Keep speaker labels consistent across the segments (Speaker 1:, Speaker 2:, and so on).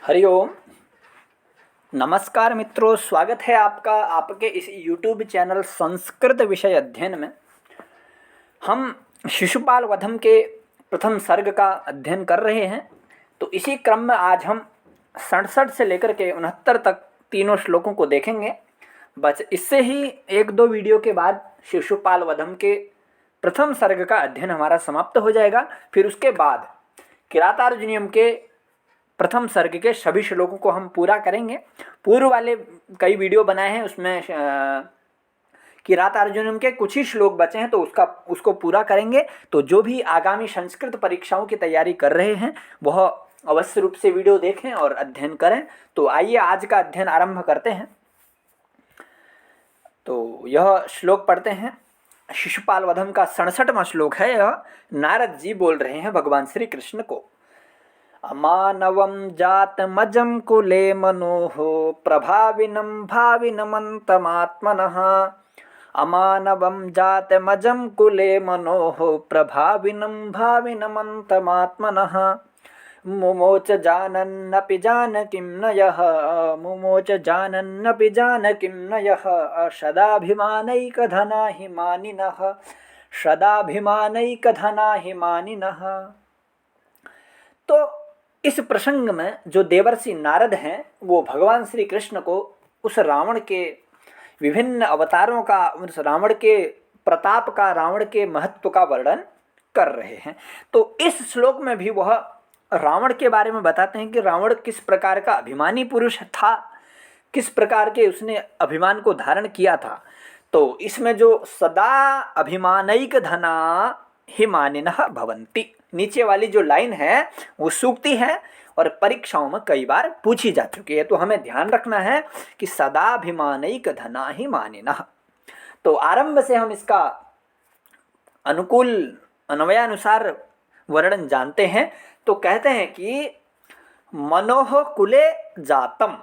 Speaker 1: हरिओम। नमस्कार मित्रों, स्वागत है आपका आपके इस YouTube चैनल संस्कृत विषय अध्ययन में। हम शिशुपाल वधम के प्रथम सर्ग का अध्ययन कर रहे हैं। तो इसी क्रम में आज हम 67 से लेकर के 69 तक तीनों श्लोकों को देखेंगे। बस इससे ही एक दो वीडियो के बाद शिशुपाल वधम के प्रथम सर्ग का अध्ययन हमारा समाप्त हो जाएगा। फिर उसके बाद किरातार्जुनीयम के प्रथम सर्ग के सभी श्लोकों को हम पूरा करेंगे। पूर्व वाले कई वीडियो बनाए हैं, उसमें किरातार्जुनीयम के कुछ ही श्लोक बचे हैं, तो उसको पूरा करेंगे। तो जो भी आगामी संस्कृत परीक्षाओं की तैयारी कर रहे हैं वह अवश्य रूप से वीडियो देखें और अध्ययन करें। तो आइए आज का अध्ययन आरंभ करते हैं। तो यह श्लोक पढ़ते हैं। शिशुपाल वधम का 67वां श्लोक है। यह नारद जी बोल रहे हैं भगवान श्री कृष्ण को। अमानवं जातमजं कुले मनोः प्रभाविनं भाविनमन्तमात्मनः। अमानवं जातमजं कुले मनोः प्रभाविनं भाविनमन्तमात्मनः। मुमोच जानन्नपि जानकीं न यः मुमोच जानन्नपि जानकीं न यः सदाभिमानैकधना हि मानिनः सदाभिमानैकधना हि मानिनः। तो इस प्रसंग में जो देवर्षि नारद हैं वो भगवान श्री कृष्ण को उस रावण के विभिन्न अवतारों का, उस रावण के प्रताप का, रावण के महत्व का वर्णन कर रहे हैं। तो इस श्लोक में भी वह रावण के बारे में बताते हैं कि रावण किस प्रकार का अभिमानी पुरुष था, किस प्रकार के उसने अभिमान को धारण किया था। तो इसमें जो सदा अभिमानैक धना हिमानिनः भवन्ति, नीचे वाली जो लाइन है वो सूक्ति है और परीक्षाओं में कई बार पूछी जा चुकी है। तो हमें ध्यान रखना है कि सदाभिमानैक धना ही मानिनः। तो आरंभ से हम इसका अनुकूल अन्वयानुसार वर्णन जानते हैं। तो कहते हैं कि मनोह कुले जातम,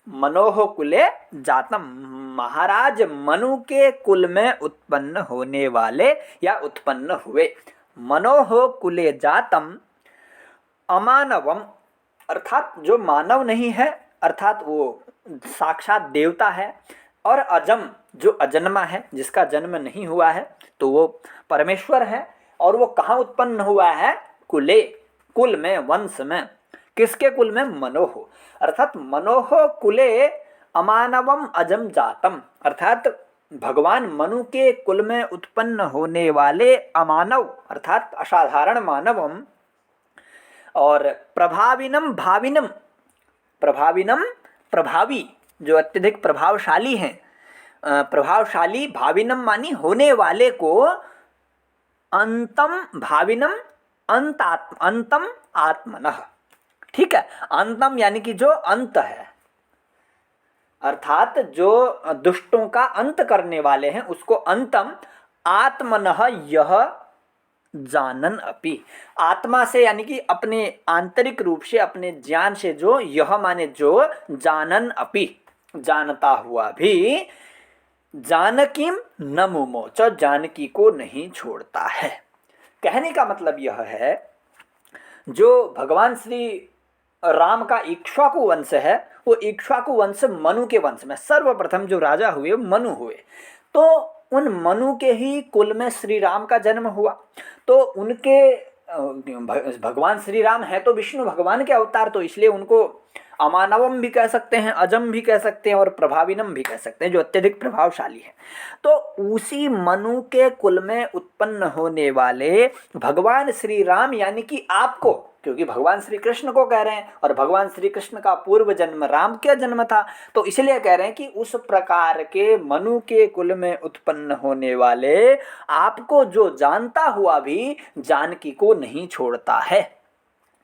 Speaker 1: मनोह कुले जातम, महाराज मनु के कुल में उत्पन्न होने वाले या उत्पन्न हुए। मनोह कुले जातम अमानवम, अर्थात जो मानव नहीं है, अर्थात वो साक्षात देवता है। और अजम, जो अजन्मा है, जिसका जन्म नहीं हुआ है, तो वो परमेश्वर है। और वो कहाँ उत्पन्न हुआ है? कुले, कुल में, वंश में। किसके कुल में? मनोह, अर्थात मनोह कुले अमानवम अजम जातम, अर्थात भगवान मनु के कुल में उत्पन्न होने वाले अमानव अर्थात असाधारण मानवम। और प्रभाविनम भाविनम, प्रभाविनम प्रभावी, जो अत्यधिक प्रभावशाली हैं, प्रभावशाली, भाविनम मानी होने वाले को, अंतम भाविनम अंतम आत्मनः। ठीक है, अंतम यानी कि जो अंत है, अर्थात जो दुष्टों का अंत करने वाले हैं उसको अंतम आत्मनः यह जानन अपि, आत्मा से यानी कि अपने आंतरिक रूप से, अपने ज्ञान से, जो यह माने जो, जानन अपि जानता हुआ भी, जानकीम न मुमोच, जानकी को नहीं छोड़ता है। कहने का मतलब यह है, जो भगवान श्री राम का इक्ष्वाकु वंश है, वो इक्ष्वाकु वंश मनु के वंश में सर्वप्रथम जो राजा हुए मनु हुए। तो उन मनु के ही कुल में श्री राम का जन्म हुआ। तो उनके भगवान श्री राम है तो विष्णु भगवान के अवतार, तो इसलिए उनको अमानवम भी कह सकते हैं, अजम भी कह सकते हैं और प्रभाविनम भी कह सकते हैं, जो अत्यधिक प्रभावशाली है। तो उसी मनु के कुल में उत्पन्न होने वाले भगवान श्री राम यानी कि आपको, क्योंकि भगवान श्री कृष्ण को कह रहे हैं और भगवान श्री कृष्ण का पूर्व जन्म राम के जन्म था, तो इसलिए कह रहे हैं कि उस प्रकार के मनु के कुल में उत्पन्न होने वाले आपको जो जानता हुआ भी जानकी को नहीं छोड़ता है।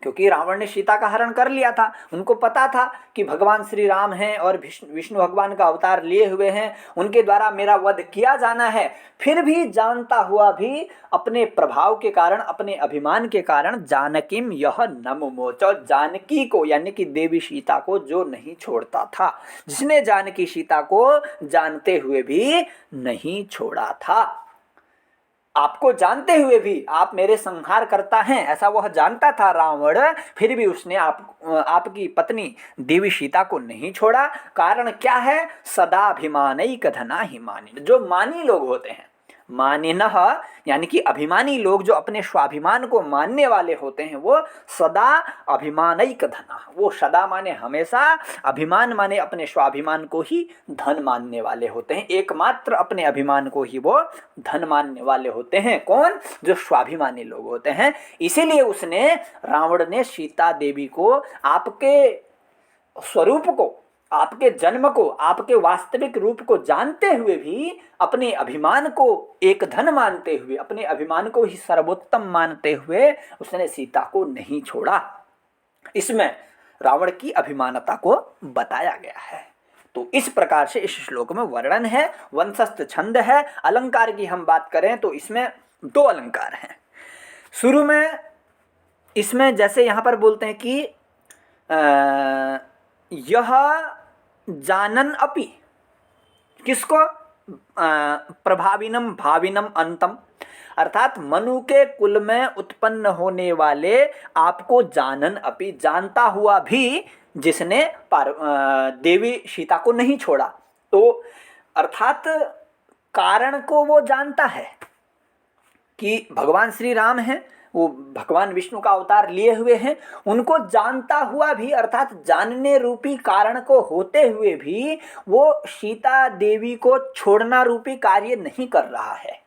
Speaker 1: क्योंकि रावण ने सीता का हरण कर लिया था, उनको पता था कि भगवान श्री राम हैं और विष्णु भगवान का अवतार लिए हुए हैं, उनके द्वारा मेरा वध किया जाना है। फिर भी जानता हुआ भी अपने प्रभाव के कारण, अपने अभिमान के कारण, जानकीम यह न मुमोच, जानकी को यानी कि देवी सीता को जो नहीं छोड़ता था, जिसने जानकी सीता को जानते हुए भी नहीं छोड़ा था। आपको जानते हुए भी आप मेरे संहार करता हैं, ऐसा वह जानता था रावण, फिर भी उसने आपकी पत्नी देवी सीता को नहीं छोड़ा। कारण क्या है? सदाभिमानैक धना ही मानी। जो मानी लोग होते हैं, मानिनः यानी कि अभिमानी लोग, जो अपने स्वाभिमान को मानने वाले होते हैं, वो सदा अभिमानैक धना, वो सदा माने हमेशा, अभिमान माने अपने स्वाभिमान को ही धन मानने वाले होते हैं। एकमात्र अपने अभिमान को ही वो धन मानने वाले होते हैं। कौन? जो स्वाभिमानी लोग होते हैं। इसीलिए उसने, रावण ने सीता देवी को आपके स्वरूप को, आपके जन्म को, आपके वास्तविक रूप को जानते हुए भी अपने अभिमान को एक धन मानते हुए, अपने अभिमान को ही सर्वोत्तम मानते हुए उसने सीता को नहीं छोड़ा। इसमें रावण की अभिमानता को बताया गया है। तो इस प्रकार से इस श्लोक में वर्णन है, वंशस्थ छंद है। अलंकार की हम बात करें तो इसमें 2 अलंकार हैं। शुरू में इसमें जैसे यहां पर बोलते हैं कि यह जानन अपि, किसको? प्रभाविनम भाविनम अंतम, अर्थात मनु के कुल में उत्पन्न होने वाले आपको जानन अपि, जानता हुआ भी जिसने देवी सीता को नहीं छोड़ा। तो अर्थात कारण को वो जानता है कि भगवान श्री राम हैं, वो भगवान विष्णु का अवतार लिए हुए हैं, उनको जानता हुआ भी, अर्थात जानने रूपी कारण को होते हुए भी वो सीता देवी को छोड़ना रूपी कार्य नहीं कर रहा है।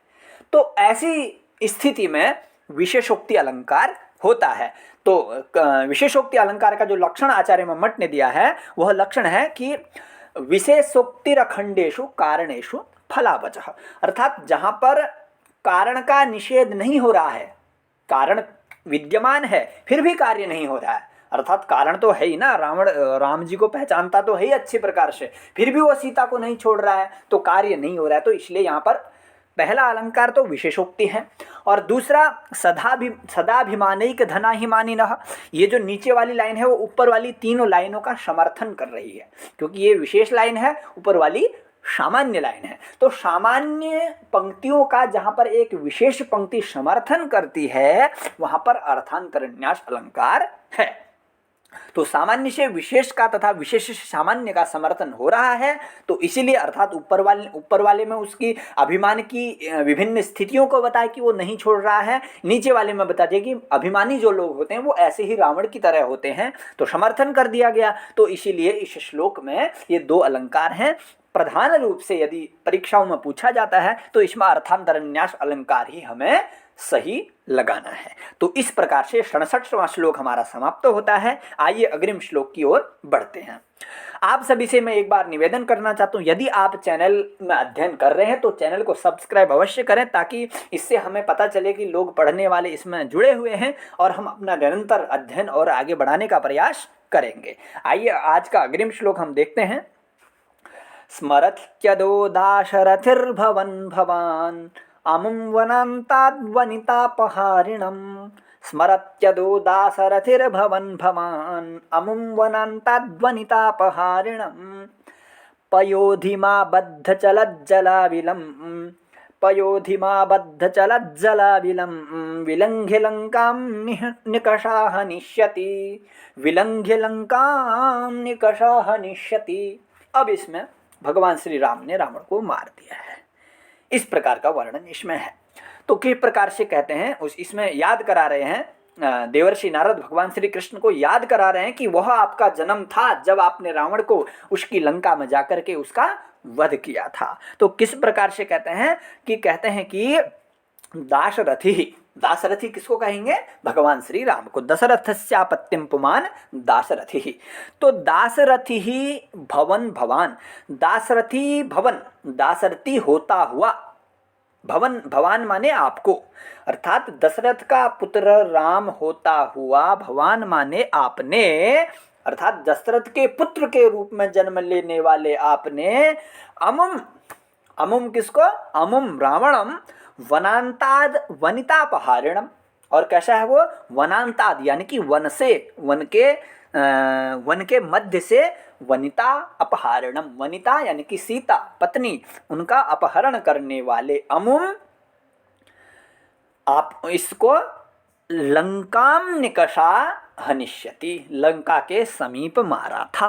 Speaker 1: तो ऐसी स्थिति में विशेषोक्ति अलंकार होता है। तो विशेषोक्ति अलंकार का जो लक्षण आचार्य मम्मट ने दिया है, वह लक्षण है कि विशेषोक्तिरखंडेषु कारणेषु फलावचः, अर्थात जहां पर कारण का निषेध नहीं हो रहा है, कारण विद्यमान है फिर भी कार्य नहीं हो रहा है, अर्थात कारण तो है ही ना, रावण राम जी को पहचानता तो है ही अच्छी प्रकार से, फिर भी वो सीता को नहीं छोड़ रहा है, तो कार्य नहीं हो रहा है। तो इसलिए यहाँ पर पहला अलंकार तो विशेषोक्ति है, और दूसरा सदाभिमानैक धना ही मानिनः, ये जो नीचे वाली लाइन है वो ऊपर वाली तीनों लाइनों का समर्थन कर रही है, क्योंकि ये विशेष लाइन है, ऊपर वाली सामान्य लाइन है। तो सामान्य पंक्तियों का जहां पर एक विशेष पंक्ति समर्थन करती है, वहां पर अर्थांतरन्यास अलंकार है। तो सामान्य से विशेष का तथा विशेष से सामान्य का समर्थन हो रहा है, तो इसीलिए अर्थात ऊपर वाले में उसकी अभिमान की विभिन्न स्थितियों को बताया कि वो नहीं छोड़ रहा है, नीचे वाले में बता दिया कि अभिमानी जो लोग होते हैं वो ऐसे ही रावण की तरह होते हैं, तो समर्थन कर दिया गया। तो इसीलिए इस श्लोक में ये 2 अलंकार हैं। प्रधान रूप से यदि परीक्षाओं में पूछा जाता है तो इसमें अर्थांतरन्यास अलंकार ही हमें सही लगाना है। तो इस प्रकार से 67वां श्लोक हमारा समाप्त होता है। आइए अग्रिम श्लोक की ओर बढ़ते हैं। आप सभी से मैं एक बार निवेदन करना चाहता हूँ, यदि आप चैनल में अध्ययन कर रहे हैं तो चैनल को सब्सक्राइब अवश्य करें, ताकि इससे हमें पता चले कि लोग पढ़ने वाले इसमें जुड़े हुए हैं और हम अपना निरंतर अध्ययन और आगे बढ़ाने का प्रयास करेंगे। आइए आज का अग्रिम श्लोक हम देखते हैं। स्मरत्यदो दाशरथिर्भवन् भवान् अमुं वनान्ताद्वनितापहारिणम्, स्मरत्यदो दाशरथिर्भवन् भवान् अमुं वनान्ताद्वनितापहारिणम्, पयोधिमाबद्धचलज्जलाविलम् पयोधिमाबद्धचलज्जलाविलम्, विलङ्घ्य लङ्कां निकषाः निश्यति, विलङ्घ्य लङ्कां निकषाः निश्यति। अब इसमें भगवान श्री राम ने रावण को मार दिया है, इस प्रकार का वर्णन इसमें है। तो किस प्रकार से कहते हैं, उस इसमें याद करा रहे हैं, देवर्षि नारद भगवान श्री कृष्ण को याद करा रहे हैं कि वह आपका जन्म था जब आपने रावण को उसकी लंका में जाकर के उसका वध किया था। तो किस प्रकार से कहते हैं कि दाशरथी, दाशरथी किसको कहेंगे? भगवान श्री राम को। दशरथस्यापत्यम पुमान दाशरथी, तो दाशरथी ही भवन भवान, दाशरथी भवन, दाशरथी होता हुआ, भवन भवान माने आपको, अर्थात दशरथ का पुत्र राम होता हुआ, भवान माने आपने, अर्थात दशरथ के पुत्र के रूप में जन्म लेने वाले आपने, अमुम, अमुम किसको? अमुम रावणम वनांताद वनितापहारिणम, और कैसा है वो? वनांताद यानी कि वन से, वन के मध्य से, वनिता अपहारणम, वनिता यानी कि सीता पत्नी, उनका अपहरण करने वाले, अमुम आप इसको लंकाम निकषा हनिष्यति, लंका के समीप मारा था।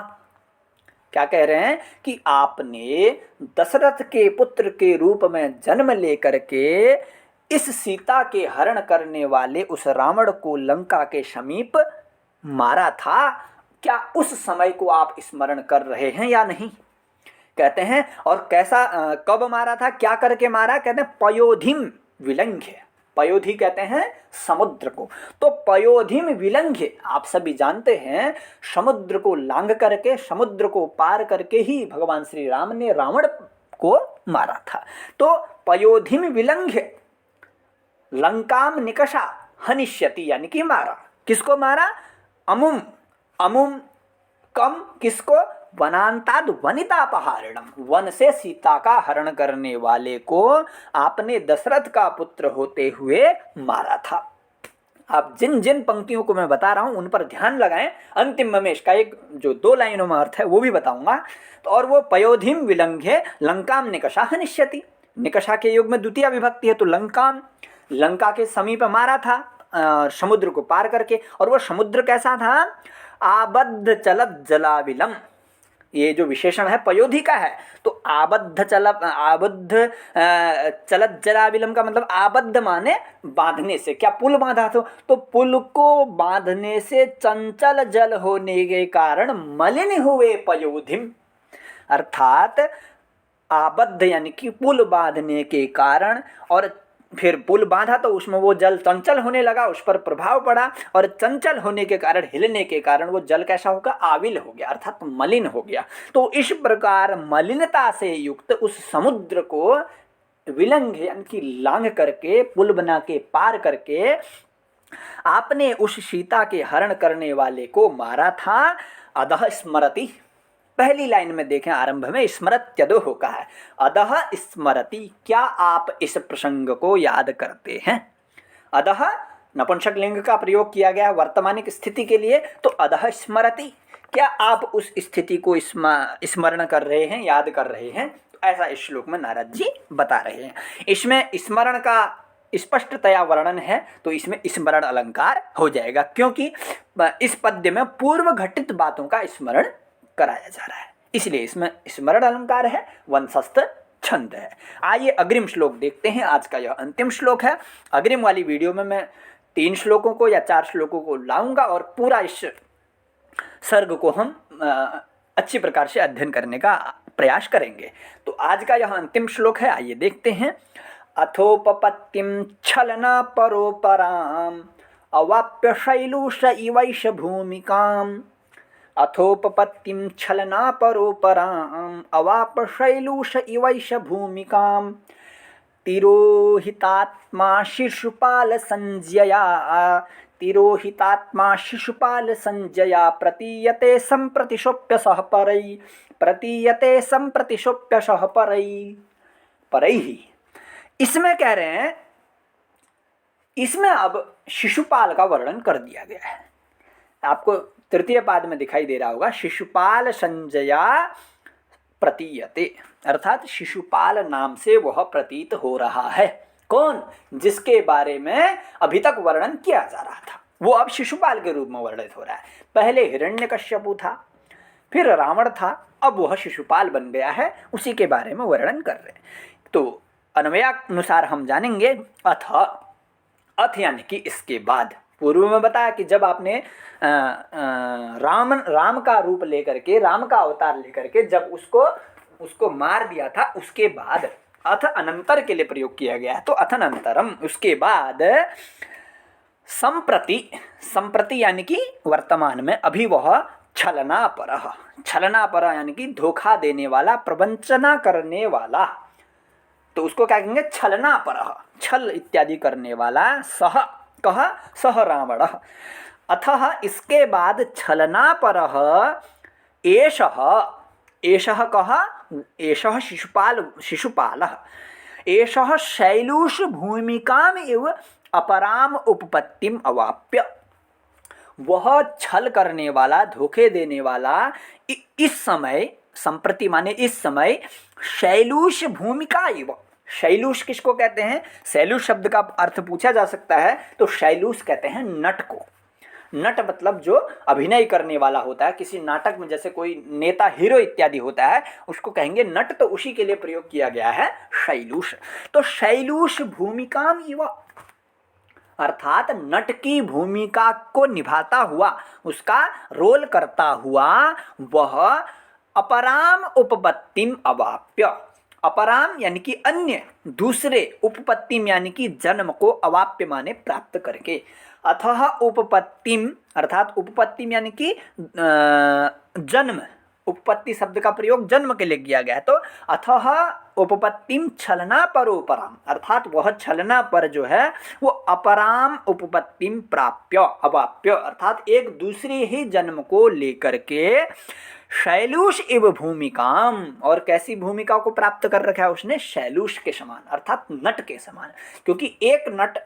Speaker 1: क्या कह रहे हैं कि आपने दशरथ के पुत्र के रूप में जन्म लेकर के इस सीता के हरण करने वाले उस रावण को लंका के समीप मारा था। क्या उस समय को आप स्मरण कर रहे हैं या नहीं? कहते हैं और कैसा कब मारा था, क्या करके मारा? कहते हैं पयोधिम विलंघ्य। पयोधि कहते हैं समुद्र को, तो पयोधिम विलंघ्य आप सभी जानते हैं समुद्र को लांघ करके, समुद्र को पार करके ही भगवान श्री राम ने रावण को मारा था। तो पयोधिम विलंघ्य लंकाम निकषा हनिष्यति, यानी कि मारा। किसको मारा? अमुम, अमुम कम किसको? वनांताद वनितापहारणम, वन से सीता का हरण करने वाले को आपने दशरथ का पुत्र होते हुए मारा था। आप जिन जिन पंक्तियों को मैं बता रहा हूं उन पर ध्यान लगाएं। अंतिम में इसका एक जो 2 लाइनों में अर्थ है वो भी बताऊंगा। तो और वो पयोधिम विलंघ्य लंकाम निकषा हनिष्यति, निकषा के युग में द्वितीय विभक्ति है, तो लंकाम, लंका के समीप मारा था समुद्र को पार करके। और वो समुद्र कैसा था? आबद्ध चलत जलाविलम, ये जो विशेषण है पयोधि का है। तो आबद्ध चलत जलाविलम का मतलब आबद्ध माने बांधने से। क्या पुल बांधा तो पुल को बांधने से चंचल जल होने के कारण मलिन हुए पयोधिम, अर्थात आबद्ध यानी कि पुल बांधने के कारण, और फिर पुल बांधा तो उसमें वो जल चंचल होने लगा, उस पर प्रभाव पड़ा, और चंचल होने के कारण, हिलने के कारण वो जल कैसा होगा? आविल हो गया, अर्थात मलिन हो गया। तो इस प्रकार मलिनता से युक्त उस समुद्र को विलंघ यानी कि लांघ करके, पुल बना के पार करके आपने उस सीता के हरण करने वाले को मारा था। अधः स्मरति, पहली लाइन में देखें आरंभ में स्मरत्यदो होगा है, अधः स्मरति, क्या आप इस प्रसंग को याद करते हैं? अधः नपुंसक लिंग का प्रयोग किया गया वर्तमानिक स्थिति के लिए, तो अधः स्मरति, क्या आप उस स्थिति को स्मरण कर रहे हैं, याद कर रहे हैं? तो ऐसा इस श्लोक में नारद जी बता रहे हैं। इसमें स्मरण का स्पष्टतया वर्णन है, तो इसमें स्मरण अलंकार हो जाएगा, क्योंकि इस पद्य में पूर्व घटित बातों का स्मरण कराया जा रहा है, इसलिए इसमें स्मरण अलंकार है, वंशस्थ छंद है। आइए अग्रिम श्लोक देखते हैं। आज का यह अंतिम श्लोक है। अग्रिम वाली वीडियो में मैं 3 श्लोकों को या 4 श्लोकों को लाऊंगा और पूरा इस सर्ग को हम अच्छी प्रकार से अध्ययन करने का प्रयास करेंगे। तो आज का यह अंतिम श्लोक है, आइए देखते हैं। अथोपपत्तिम छलना परोपराम अवाप्य शैलूष इवैष भूमिकाम, अथोपपत्तिम छलना परोपराम अवाप शैलूष इवैष भूमिकाम, तिरोहितात्मा शिशुपाल संज्ञया, तिरोहितात्मा शिशुपाल संज्ञया प्रतीयते संप्रतिशोप्य सह परै, प्रतीयते संप्रतिशोप्य सह परै परैहि। इसमें कह रहे हैं, इसमें अब शिशुपाल का वर्णन कर दिया गया है। आपको तृतीय पाद में दिखाई दे रहा होगा, शिशुपाल संज्ञया प्रतीयते, अर्थात शिशुपाल नाम से वह प्रतीत हो रहा है। कौन? जिसके बारे में अभी तक वर्णन किया जा रहा था, वो अब शिशुपाल के रूप में वर्णित हो रहा है। पहले हिरण्यकश्यपु था, फिर रावण था, अब वह शिशुपाल बन गया है, उसी के बारे में वर्णन कर रहे हैं। तो अन्वयानुसार हम जानेंगे अथ, अथ यानी कि इसके बाद। पूर्व में बताया कि जब आपने राम का रूप लेकर के, राम का अवतार लेकर के जब उसको मार दिया था, उसके बाद अथ अनंतर के लिए प्रयोग किया गया है। तो अथनंतरम, उसके बाद संप्रति, संप्रति यानी कि वर्तमान में, अभी वह छलनापरः, छलनापरः यानी कि धोखा देने वाला, प्रवंचना करने वाला, तो उसको क्या कहेंगे? छलनापरः, छल इत्यादि करने वाला। सह कह सह रावणः, अथः इसके बाद छलनापरः एषः, एषः कह एषः शिशुपालः, एषः शैलूष भूमिकाम इव अपराम उपपत्तिम अवाप्य, वह छल करने वाला, धोखे देने वाला इस समय, संप्रति माने इस समय, शैलूष भूमिका इव, शैलूष किसको कहते हैं? शैलूष शब्द का अर्थ पूछा जा सकता है तो शैलूष कहते हैं नट को। नट मतलब जो अभिनय करने वाला होता है किसी नाटक में, जैसे कोई नेता हीरो इत्यादि होता है उसको कहेंगे नट, तो उसी के लिए प्रयोग किया गया है शैलूष। तो शैलूष भूमिकाम इव, अर्थात नट की भूमिका को निभाता हुआ, उसका रोल करता हुआ वह अपराम उपपत्तिम अवाप्य, अपराम यानी कि अन्य, दूसरे, उपपत्तिम यानी कि जन्म को, अवाप्य माने प्राप्त करके, अथः उपपत्तिम अर्थात उपपत्तिम यानी कि जन्म, उपपत्ति शब्द का प्रयोग जन्म के लिए किया गया है। तो अथः उपपत्तिम छलना परोपराम, अर्थात वह छलना पर जो है वो अपराम उपपत्तिम प्राप्य अवाप्य, अर्थात एक दूसरे ही जन्म को लेकर के शैलूष इव भूमिकाम, और कैसी भूमिका को प्राप्त कर रखा है उसने? शैलूष के समान, अर्थात नट के समान। क्योंकि एक नट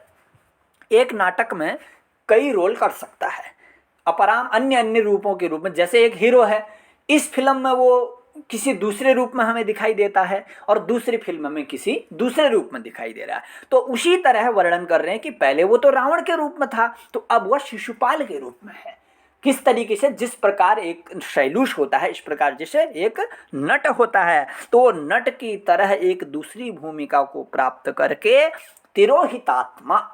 Speaker 1: एक नाटक में कई रोल कर सकता है, अपराम अन्य अन्य रूपों के रूप में। जैसे एक हीरो है, इस फिल्म में वो किसी दूसरे रूप में हमें दिखाई देता है और दूसरी फिल्म में किसी दूसरे रूप में दिखाई दे रहा है। तो उसी तरह वर्णन कर रहे हैं कि पहले वो तो रावण के रूप में था, तो अब वह शिशुपाल के रूप में है। किस तरीके से? जिस प्रकार एक शैलूष होता है, इस प्रकार जैसे एक नट होता है, तो नट की तरह एक दूसरी भूमिका को प्राप्त करके तिरोहितात्मा,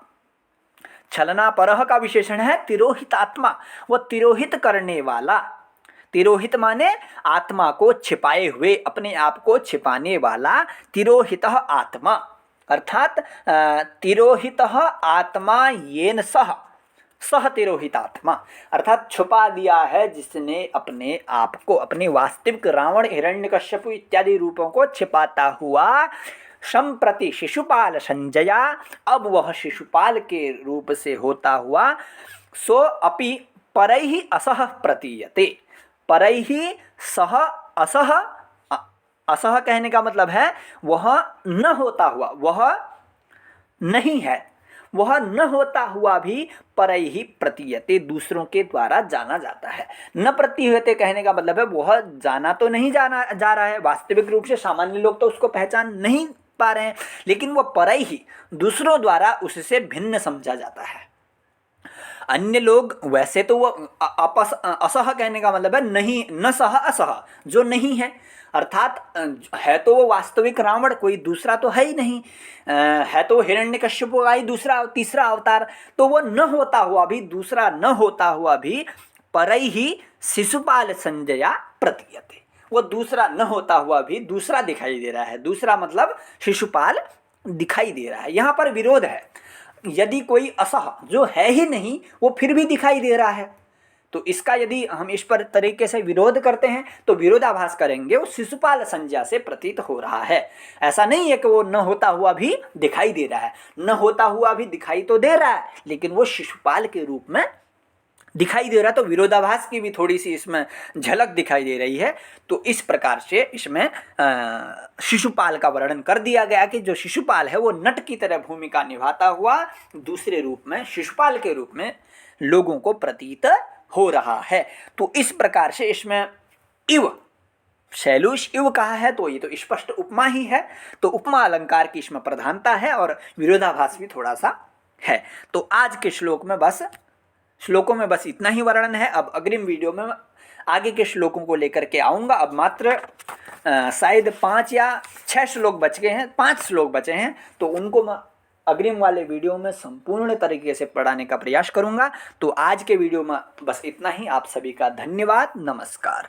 Speaker 1: छलना परह का विशेषण है तिरोहितात्मा, वो तिरोहित करने वाला, तिरोहित माने आत्मा को छिपाए हुए, अपने आप को छिपाने वाला, तिरोहितः आत्मा, अर्थात तिरोहितः आत्मा येन सह, सह तिरोहितात्मा, अर्थात छुपा दिया है जिसने अपने आप को, अपने वास्तविक रावण, हिरण्यकश्यप इत्यादि रूपों को छिपाता हुआ, संप्रति शिशुपाल संजया, अब वह शिशुपाल के रूप से होता हुआ, सो अपि परैहि असह प्रतीयते, परैहि सह असह, असह कहने का मतलब है वह न होता हुआ, वह नहीं है, वह न होता हुआ भी परैहि प्रतीयते, दूसरों के द्वारा जाना जाता है। न प्रतीयते कहने का मतलब है वह जाना तो नहीं जाना जा रहा है, वास्तविक रूप से सामान्य लोग तो उसको पहचान नहीं पा रहे हैं, लेकिन वह परैहि, दूसरों द्वारा उससे भिन्न समझा जाता है। अन्य लोग वैसे तो वो असह कहने का मतलब है नहीं, न सह असह, जो नहीं है, अर्थात है तो वो वास्तविक रावण, कोई दूसरा तो है ही नहीं, है तो हिरण्यकश्यप का ही दूसरा तीसरा अवतार, तो वो न होता हुआ भी, दूसरा न होता हुआ भी परैहि शिशुपाल संजया प्रतीयते, वो दूसरा न होता हुआ भी दूसरा दिखाई दे रहा है, दूसरा मतलब शिशुपाल दिखाई दे रहा है। यहाँ पर विरोध है, यदि कोई असह जो है ही नहीं वो फिर भी दिखाई दे रहा है, तो इसका यदि हम इस पर तरीके से विरोध करते हैं तो विरोधाभास करेंगे, वो शिशुपाल संज्ञा से प्रतीत हो रहा है। ऐसा नहीं है कि वो न होता हुआ भी दिखाई दे रहा है, न होता हुआ भी दिखाई तो दे रहा है, लेकिन वो शिशुपाल के रूप में दिखाई दे रहा है, तो विरोधाभास की भी थोड़ी सी इसमें झलक दिखाई दे रही है। तो इस प्रकार से इसमें शिशुपाल का वर्णन कर दिया गया कि जो शिशुपाल है वो नट की तरह भूमिका निभाता हुआ दूसरे रूप में, शिशुपाल के रूप में लोगों को प्रतीत हो रहा है। तो इस प्रकार से इसमें इव, शैलूष इव कहा है तो ये तो स्पष्ट उपमा ही है, तो उपमा अलंकार की इसमें प्रधानता है और विरोधाभास भी थोड़ा सा है। तो आज के श्लोकों में बस इतना ही वर्णन है। अब अग्रिम वीडियो में आगे के श्लोकों को लेकर के आऊँगा। अब मात्र शायद 5 या 6 श्लोक बच गए हैं, 5 श्लोक बचे हैं, तो उनको मैं अग्रिम वाले वीडियो में संपूर्ण तरीके से पढ़ाने का प्रयास करूँगा। तो आज के वीडियो में बस इतना ही। आप सभी का धन्यवाद, नमस्कार।